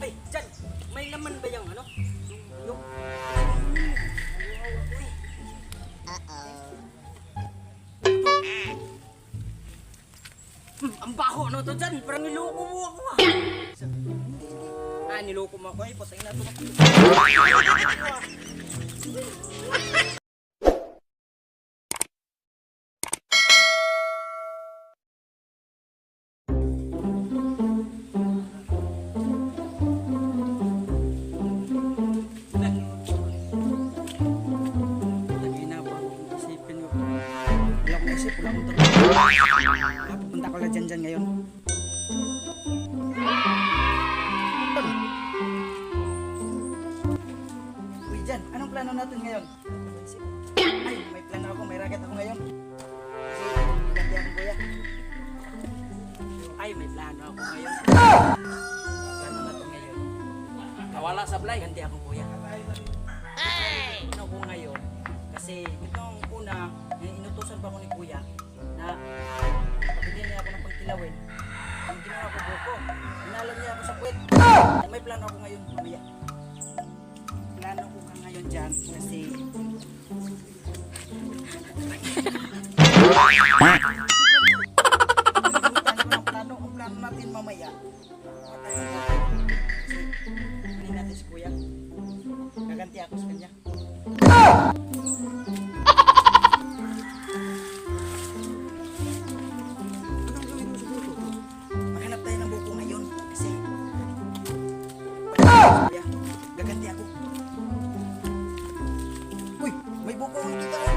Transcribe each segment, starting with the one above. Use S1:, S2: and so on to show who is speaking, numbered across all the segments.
S1: Ay, dyan! May laman ba yung ano? Yung... Ang baho ano to dyan? Parang niloko mo ako ah! Niloko mo ako eh. Pasay na ito. Pupunta ko lang dyan ngayon. Uy, dyan, anong plano natin ngayon? Ay, may plano ako, may racket ako ngayon. Ganti ako, kuya. Ay, may plano ako ngayon. Plano na to ngayon. Nawala sa blay, ganti ako, kuya. Ano ko ngayon? Kasi itong una, inutusan pa ko ni kuya na pabili niya ako ng pagkilawin. Ang ginawa ko buko, inalam niya ako sa puwet. May plano ako ngayon, mamaya. Plano ko ka ngayon dyan kasi ang plano natin mamaya. Hindi natin si kuya. Gaganti ako sa kanya. Maghanap tayo ng buko ngayon kasi gaganti ako. Uy, may buko ang kita ko.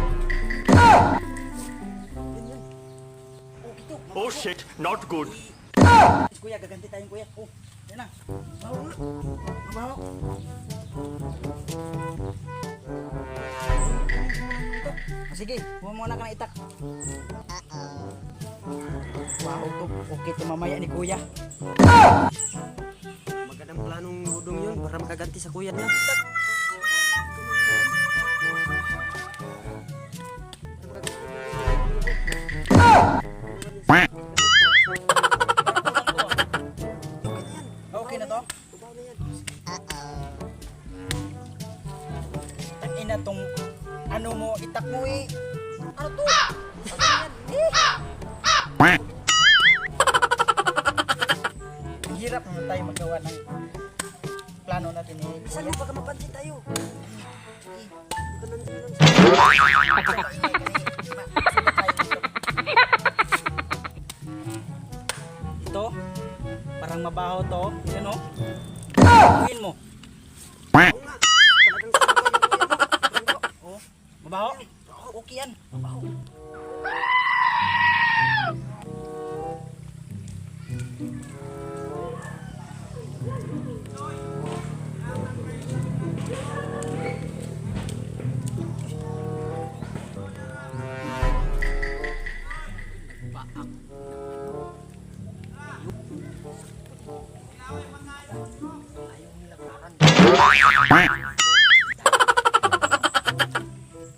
S1: Yan. Oh, ito.
S2: Oh shit, not good.
S1: Kuya, gaganti tayo kuya. Oh, yan na. Mabaho. Mabaho. Sige, huwag muna ka ng itak. Wow, to. Okay to mamaya ni kuya.
S3: Magandang planong budong yun para makaganti sa kuya niya.
S1: Okay na to? Ang ina tong ano mo, itak mo eh. Ano to? Ang hirap naman tayo magawa ng plano natin eh.
S3: Saan mo baka mapansin tayo?
S1: Ito, parang mabaho to. Yan o. Buhin mo. Oh, mabaho? Okay yan. Mabaho.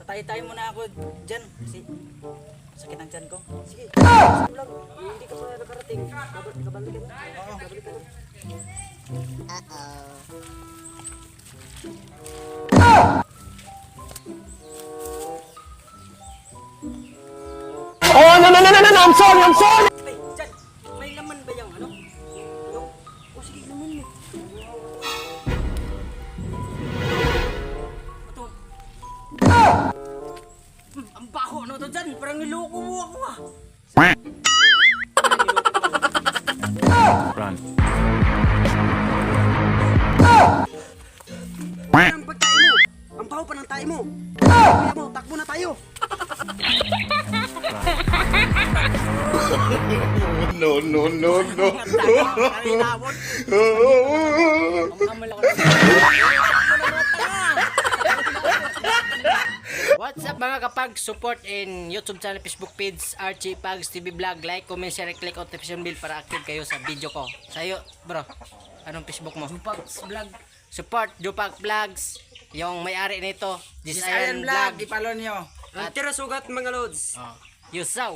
S1: Patay tayo muna ako dyan kasi sakit ang dyan ko.
S3: Sige, lang. Hindi ka pa nakarating. Kabalikan na.
S1: Oo.
S3: Kabalikan na.
S2: Oh no, I'm sorry.
S1: Ay, dyan! May laman ba yung ano? Yung... Oh, sige, laman mo. Ito. Ang baho ano to dyan? Parang niloko mo ako ah.
S2: Run.
S3: Ang pagtae mo. Ang baho pa ng tae mo. Kuya mo, takbo na tayo.
S2: No.
S1: What's up mga kapag? Support in YouTube channel, Facebook page, Archie Pags TV Vlog. Like, comment, share, click notification bell para active kayo sa video ko. Sa'yo, bro, anong Facebook mo? Jupags Vlog. Support Jupags Vlogs. Yung may-ari nito, This Iron Vlog.
S3: Ipalo niyo. Tira sugat mga lods.
S1: Yusaw.